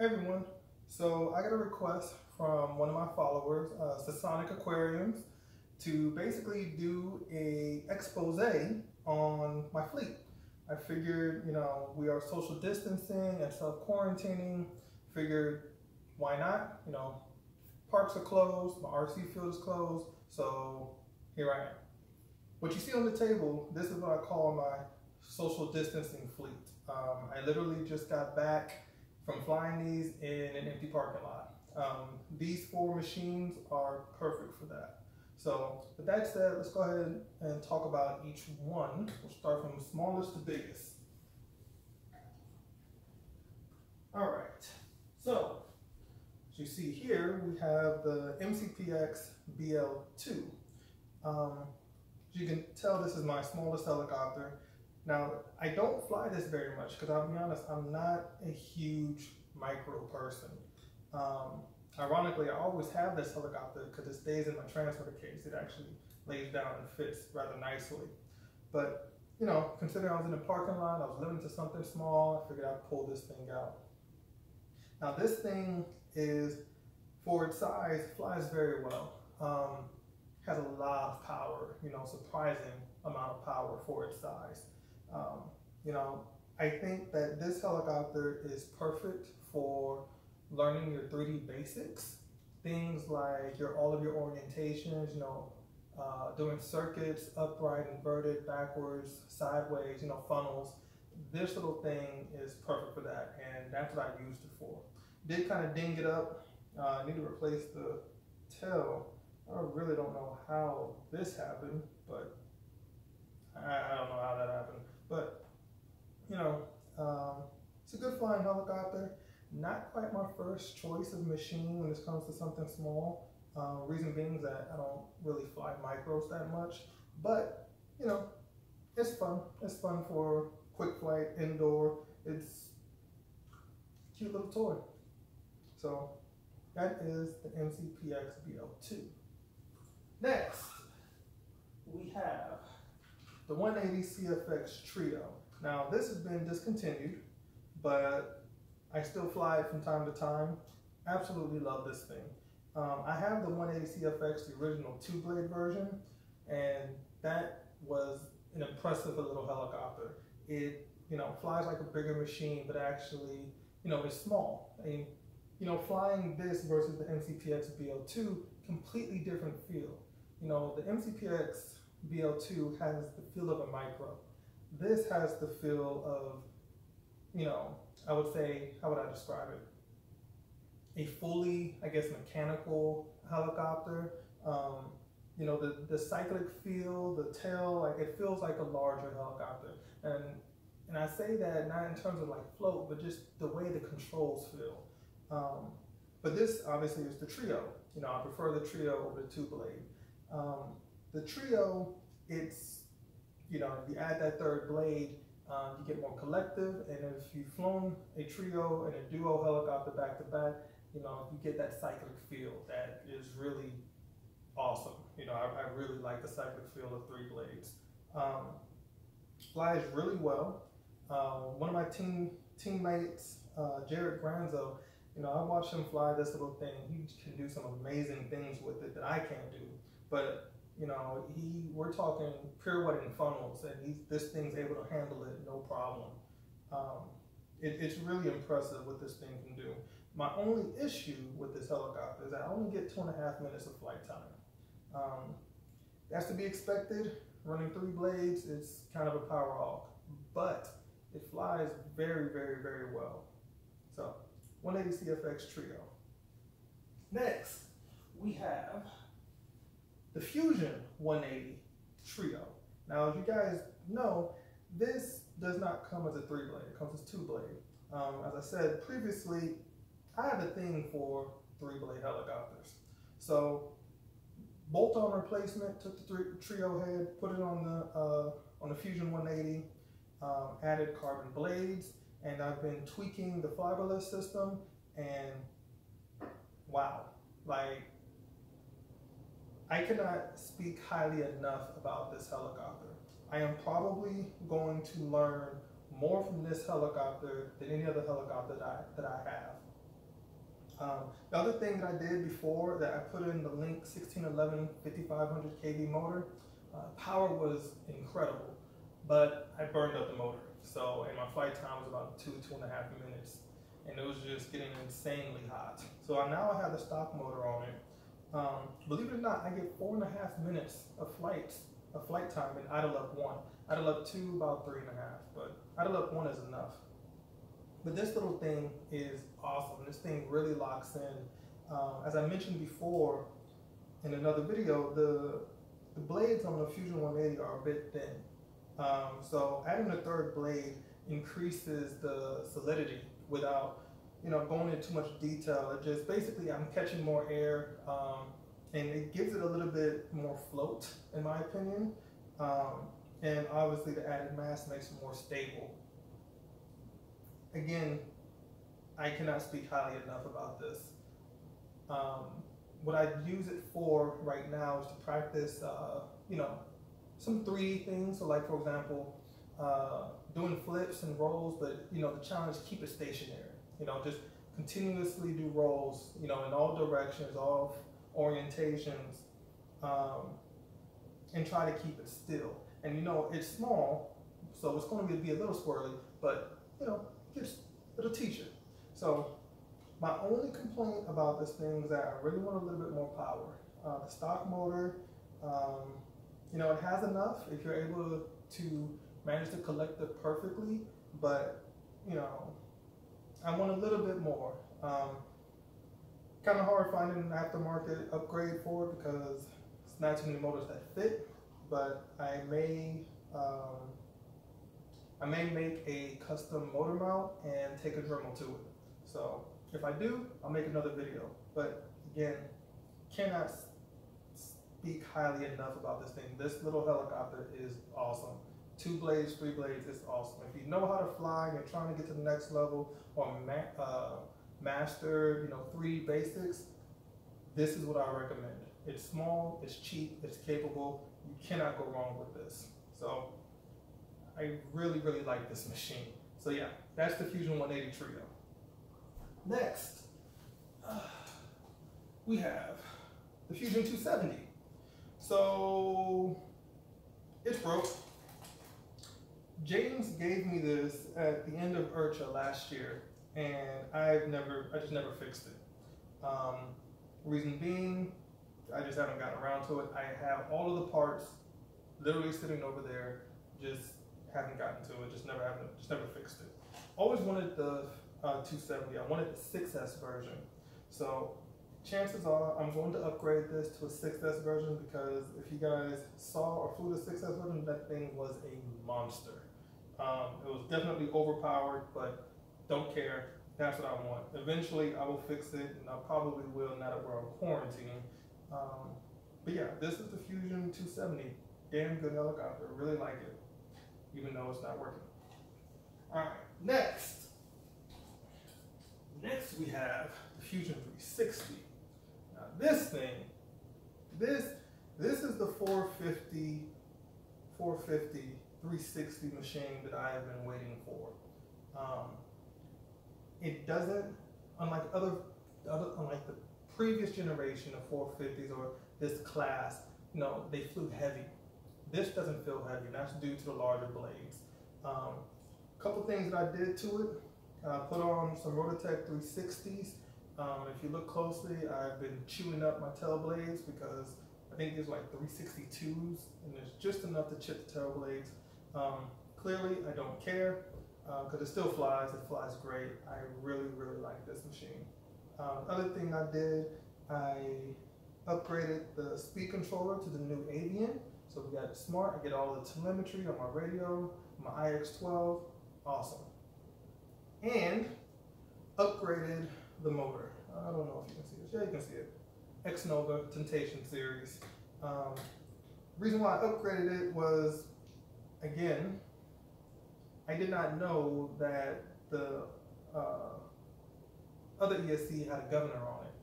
Hey everyone, so I got a request from one of my followers, Sonic Aquariums, to basically do a expose on my fleet. I figured, we are social distancing and self-quarantining. Figured, why not? Parks are closed, my RC field is closed, so here I am. What you see on the table, this is what I call my social distancing fleet. I literally just got back from flying these in an empty parking lot. These 4 machines are perfect for that. So with that said, let's go ahead and talk about each one. We'll start from smallest to biggest. All right, so as you see here, we have the MCPX BL2. As you can tell, this is my smallest helicopter. Now, I don't fly this very much because I'll be honest, I'm not a huge micro person. Ironically, I always have this helicopter because it stays in my transfer case. It actually lays down and fits rather nicely. But, considering I was in a parking lot, I was limited to something small, I figured I'd pull this thing out. Now, this thing is, for its size, flies very well. Has a lot of power, surprising amount of power for its size. I think that this helicopter is perfect for learning your 3D basics. Things like all of your orientations, doing circuits, upright, inverted, backwards, sideways, funnels. This little thing is perfect for that, and that's what I used it for. Did kind of ding it up. I need to replace the tail. I really don't know how this happened, but I don't know how that happened. But, it's a good flying helicopter. Not quite my first choice of machine when it comes to something small. Reason being is that I don't really fly micros that much. But, it's fun. It's fun for quick flight, indoor. It's a cute little toy. So that is the MCPX BL2. Next, we have the 180 CFX Trio. Now, this has been discontinued, but I still fly it from time to time. Absolutely love this thing. I have the 180 CFX, the original 2-blade version, and that was an impressive little helicopter. It, flies like a bigger machine, but actually, it's small. I mean, flying this versus the MCPX BL2, completely different feel. The MCPX BL2 has the feel of a micro. This has the feel of, I would say, how would I describe it? A fully, mechanical helicopter. The cyclic feel, the tail, it feels like a larger helicopter. And I say that not in terms of float, but just the way the controls feel. But this obviously is the Trio. I prefer the Trio over the 2-blade. The Trio, it's, if you add that 3rd blade, you get more collective, and if you've flown a Trio and a duo helicopter back to back, you get that cyclic feel that is really awesome. I really like the cyclic feel of 3 blades. Flies really well. One of my teammates, Jared Granzo, I watched him fly this little thing. He can do some amazing things with it that I can't do. But we're talking pirouetting funnels, and this thing's able to handle it no problem. It's really impressive what this thing can do. My only issue with this helicopter is that I only get 2.5 minutes of flight time. That's to be expected. Running 3 blades, it's kind of a power hog, but it flies very, very, very well. So 180 CFX Trio. Next, we have the Fusion 180 Trio. Now, as you guys know, this does not come as a 3-blade, it comes as 2-blade. As I said previously, I have a thing for 3-blade helicopters. So, bolt-on replacement, took the Trio head, put it on the Fusion 180, added carbon blades, and I've been tweaking the fiberless system, and wow, I cannot speak highly enough about this helicopter. I am probably going to learn more from this helicopter than any other helicopter that I have. The other thing that I did before that I put in the Link 1611 5500 kV motor, power was incredible, but I burned up the motor. So, and my flight time was about 2.5 minutes, and it was just getting insanely hot. So now I have the stock motor on it. Believe it or not, I get 4.5 minutes of flight time in idle up 1. Idle up 2, about 3.5, but idle up 1 is enough. But this little thing is awesome. This thing really locks in. As I mentioned before in another video, the blades on the Fusion 180 are a bit thin. So adding a third blade increases the solidity without, going into too much detail. It just basically, I'm catching more air, and it gives it a little bit more float, in my opinion. And obviously the added mass makes it more stable. Again, I cannot speak highly enough about this. What I use it for right now is to practice, some 3D things. So like, for example, doing flips and rolls, but, the challenge, keep it stationary. Just continuously do rolls, in all directions, all orientations, and try to keep it still. And, it's small, so it's going to be a little squirrely, but, it'll teach it. So my only complaint about this thing is that I really want a little bit more power. The stock motor, it has enough if you're able to manage to collect it perfectly, but, I want a little bit more. Kind of hard finding an aftermarket upgrade for it because it's not too many motors that fit, but I may make a custom motor mount and take a Dremel to it. So if I do, I'll make another video. But again, cannot speak highly enough about this thing. This little helicopter is awesome. 2 blades, 3 blades, it's awesome. If you know how to fly and you're trying to get to the next level or master, 3 basics, this is what I recommend. It's small, it's cheap, it's capable. You cannot go wrong with this. So I really, really like this machine. So yeah, that's the Fusion 180 Trio. Next, we have the Fusion 270. So it's broke. James gave me this at the end of IRCHA last year, and I just never fixed it. Reason being, I just haven't gotten around to it. I have all of the parts literally sitting over there, just haven't gotten to it, just never fixed it. Always wanted the 270, I wanted the 6S version. So chances are I'm going to upgrade this to a 6S version because if you guys saw or flew the 6S version, that thing was a monster. It was definitely overpowered, but don't care. That's what I want. Eventually, I will fix it, and I probably will now that we're on quarantine. But yeah, this is the Fusion 270. Damn good helicopter. I really like it, even though it's not working. All right, next. Next, we have the Fusion 360. Now, this thing, this is the 450 360 machine that I have been waiting for. It doesn't, unlike unlike the previous generation of 450s or this class, they flew heavy. This doesn't feel heavy, and that's due to the larger blades. Couple things that I did to it. Put on some Rototech 360s. If you look closely, I've been chewing up my tail blades because I think there's like 362s, and there's just enough to chip the tail blades. Clearly, I don't care because it still flies. It flies great. I really, really like this machine. Other thing I did, I upgraded the speed controller to the new Avian. So we got it smart. I get all the telemetry on my radio, my IX-12. Awesome. And upgraded the motor. I don't know if you can see this. Yeah, you can see it. X-Nova Temptation series. Reason why I upgraded it was, again, I did not know that the other ESC had a governor on it.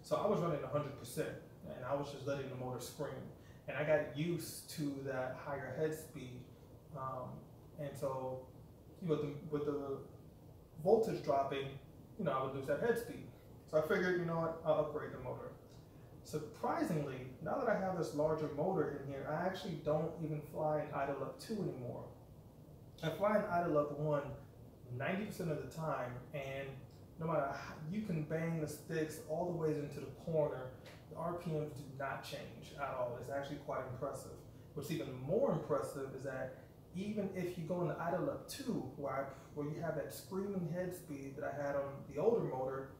So I was running 100%, and I was just letting the motor scream. And I got used to that higher head speed. And so with the voltage dropping, you know, I would lose that head speed. So I figured, you know what, I'll upgrade the motor. Surprisingly, now that I have this larger motor in here, I actually don't even fly in idle up 2 anymore. I fly in idle up 1 90% of the time, and no matter how, you can bang the sticks all the way into the corner, the RPMs do not change at all. It's actually quite impressive. What's even more impressive is that even if you go into idle up 2, where you have that screaming head speed that I had on the older motor,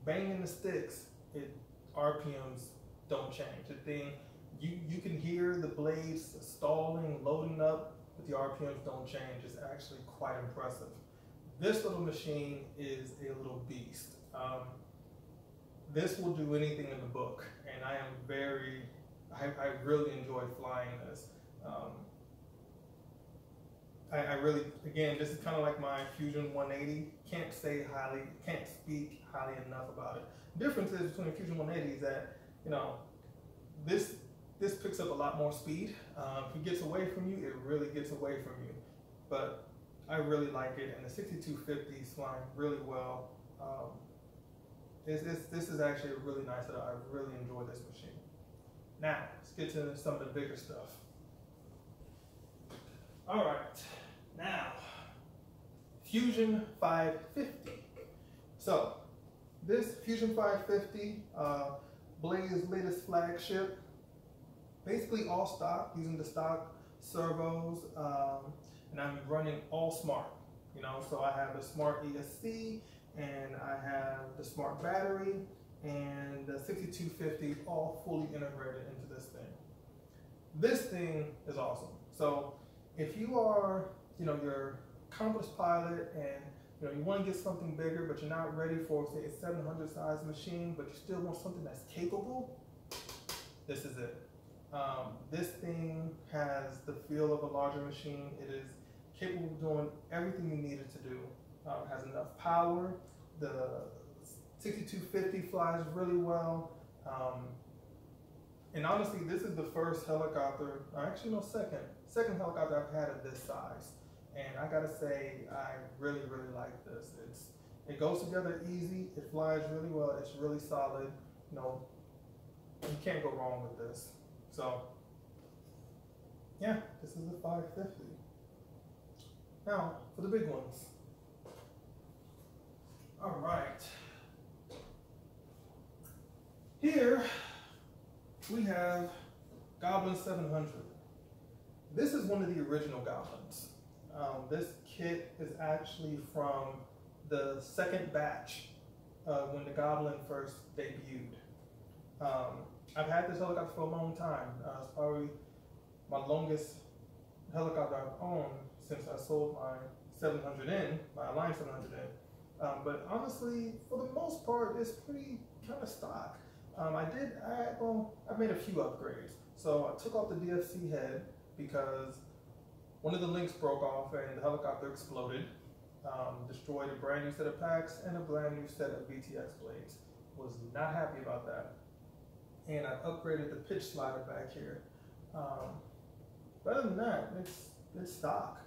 banging the sticks, RPMs don't change. The thing, you can hear the blades stalling, loading up, but the RPMs don't change. It's actually quite impressive. This little machine is a little beast. This will do anything in the book, and I really enjoy flying this. I really, again, this is kind of like my Fusion 180. Can't speak highly enough about it. The difference is between Fusion 180 is that, you know, this picks up a lot more speed. If it gets away from you, it really gets away from you. But I really like it, and the 6250 is flying really well. This is actually a really nice setup. I really enjoy this machine. Now, let's get to some of the bigger stuff. All right, now, Fusion 550. So, this Fusion 550, Blaze's latest flagship, basically all stock, using the stock servos, and I'm running all smart. You know, so I have the smart ESC, and I have the smart battery, and the 6250 all fully integrated into this thing. This thing is awesome. So if you are, you know, you're accomplished pilot and you know you want to get something bigger, but you're not ready for, say, a 700 size machine, but you still want something that's capable, this is it. This thing has the feel of a larger machine. It is capable of doing everything you need it to do. It has enough power. The 6250 flies really well. And honestly, this is the first helicopter, actually no, second helicopter I've had of this size. And I gotta say, I really, really like this. It goes together easy, it flies really well, it's really solid. You know, you can't go wrong with this. So, yeah, this is the 550. Now, for the big ones. All right. Here, we have Goblin 700. This is one of the original Goblins. This kit is actually from the second batch when the Goblin first debuted. I've had this helicopter for a long time. It's probably my longest helicopter I've owned since I sold my 700N, my Alliance 700N. But honestly, for the most part, it's pretty kind of stock. I made a few upgrades. So I took off the DFC head because one of the links broke off and the helicopter exploded. Destroyed a brand new set of packs and a brand new set of VTX blades. Was not happy about that. And I upgraded the pitch slider back here. But other than that, it's stock.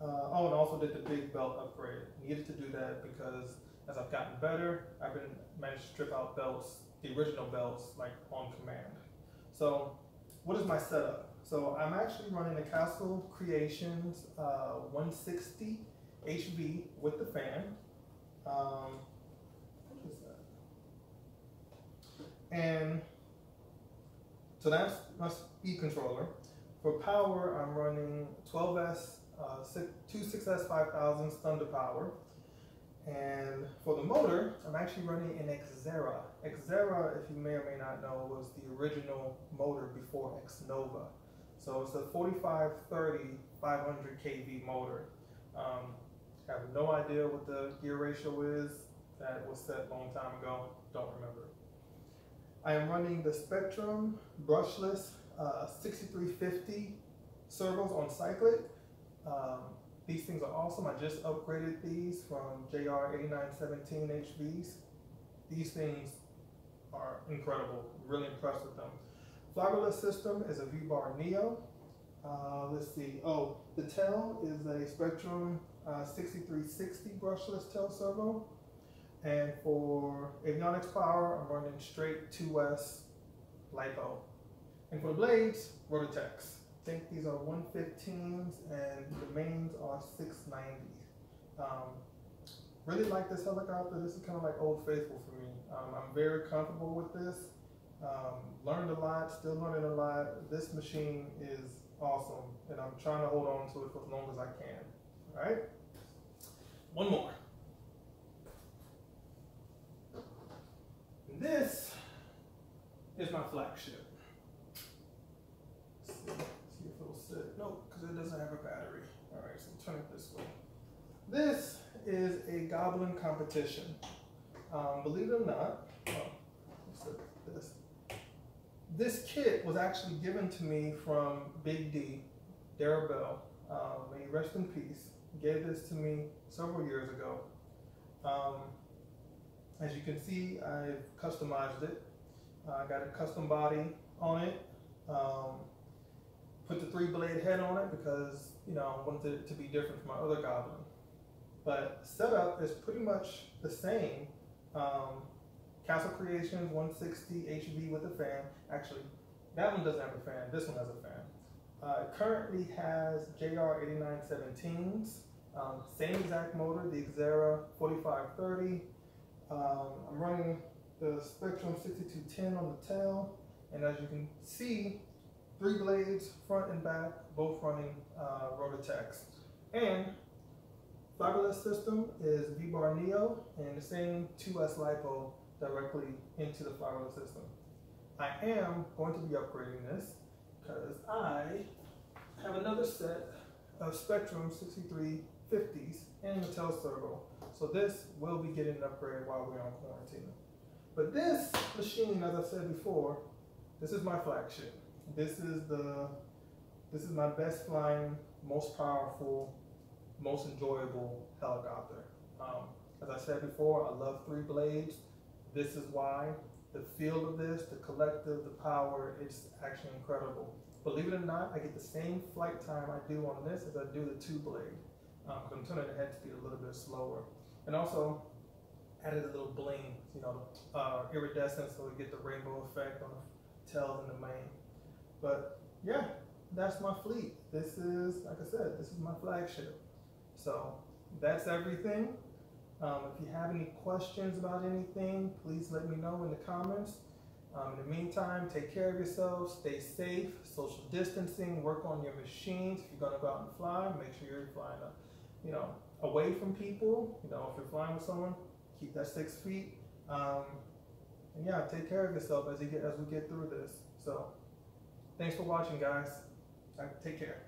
Oh, and also did the big belt upgrade. Needed to do that because as I've gotten better, I've managed to strip out belts, the original belts, like on command. So what is my setup? So I'm actually running a Castle Creations 160 HV with the fan. What is that? And so that's my speed controller. For power, I'm running 12S, two 6S 5000s Thunder Power. And for the motor, I'm actually running an Xera. Xera, if you may or may not know, was the original motor before X-Nova. So it's a 4530 500 kV motor. I have no idea what the gear ratio is. That was set a long time ago. Don't remember. I am running the Spectrum brushless 6350 servos on cyclic. These things are awesome. I just upgraded these from JR 8917 HVs. These things are incredible. Really impressed with them. Flyballist system is a V-Bar Neo. Let's see. Oh, the tail is a Spectrum 6360 brushless tail servo. And for avionics power, I'm running straight 2S LiPo. And for the blades, Rotatex. I think these are 115s and the mains are 690s. Really like this helicopter. This is kind of like Old Faithful for me. I'm very comfortable with this. Learned a lot, still learning a lot. This machine is awesome and I'm trying to hold on to it for as long as I can. All right, one more. And this is my flagship. See if it'll sit. Nope, because it doesn't have a battery. All right, so turn it this way. This is a Goblin Competition. Believe it or not, this kit was actually given to me from Big D, Darrell Bell. May he rest in peace. He gave this to me several years ago. As you can see, I've customized it. I got a custom body on it. Put the 3-blade head on it because I wanted it to be different from my other Goblin. But setup is pretty much the same. Castle Creations 160 HV with a fan. Actually, that one doesn't have a fan. This one has a fan. It currently has JR 8917s. Same exact motor, the Xera 4530. I'm running the Spectrum 6210 on the tail. And as you can see, 3 blades, front and back, both running Rotatex. And fiberless system is V-Bar Neo and the same 2S LiPo directly into the fiberless system. I am going to be upgrading this because I have another set of Spectrum 6350s and Mattel Servo. So this will be getting an upgrade while we're on quarantine. But this machine, as I said before, this is my flagship. This is my best flying, most powerful, most enjoyable helicopter. As I said before, I love 3 blades. This is why. The feel of this, the collective, the power, it's actually incredible. Believe it or not, I get the same flight time I do on this as I do the 2-blade. I'm turning the head speed a little bit slower. And also added a little bling, iridescence so we get the rainbow effect on the tails and the mane. But yeah, that's my fleet. This is, like I said, this is my flagship. So that's everything. If you have any questions about anything, please let me know in the comments. In the meantime, take care of yourselves, stay safe, social distancing, work on your machines. If you're gonna go out and fly, make sure you're flying away from people. If you're flying with someone, keep that 6 feet. And yeah, take care of yourself as we get through this. So thanks for watching, guys. Take care.